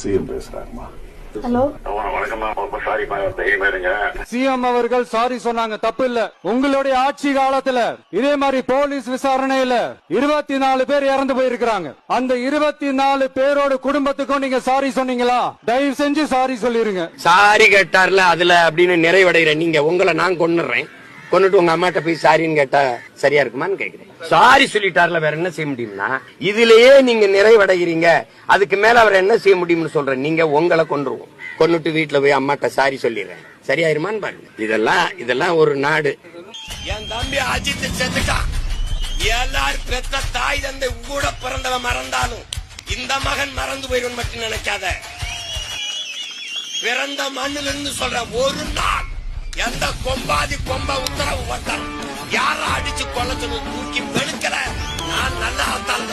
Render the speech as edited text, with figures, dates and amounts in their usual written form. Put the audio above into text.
CM பேசுறாங்கம்மா. Hello CM அவர்கள் sorry சொன்னாங்க, தப்பு இல்ல. உங்களுடைய ஆட்சி காலத்துல இதே மாதிரி போலீஸ் விசாரணையில 24 பேர் இறந்து போயிருக்கிறாங்க. அந்த 24 பேரோட குடும்பத்துக்கும் நீங்க சாரி சொன்னீங்களா? தயவு செஞ்சு சாரி சொல்லிருங்க. சாரி கேட்டார்ல அதுல அப்படின்னு நிறைவடைகிற நீங்க உங்களை நான் கொன்னுறேன், கொண்டுட்டு உங்க அம்மாட்ட போய் சாரின்னு கேட்டா சரியா இருக்குமான்னு கேக்குறேன். சாரி சொல்லிட்டார்ல, வேற என்ன செய்ய முடியும்னா இதுலயே நீங்க நிறைவடைகிறீங்க. அதுக்கு மேல அவர் என்ன செய்ய முடியும்னு சொல்றேன். நீங்க உங்களை கொன்றுவோம், கொன்னுட்டு வீட்டுல போய் அம்மாட்ட சாரி சொல்லிடுறேன், சரியாயிருமான்னு பாருங்க. இதெல்லாம் ஒரு நாடு. என் தம்பி அஜித் செத்துட்டான். எல்லாரும் பெத்த தாய் தந்தை கூட பிறந்தவன் மறந்தாலும் இந்த மகன் மறந்து போயிடும் மட்டும் நினைக்காத. பிறந்த மண்ணில இருந்து சொல்ற ஒரு நாள் எந்த கொம்பாதி கொம்ப உத்தரவு வந்தான் யார அடிச்சு கொள்ள சொல்லி தூக்கி வெளுக்கல. நான் நல்லா அத்தால்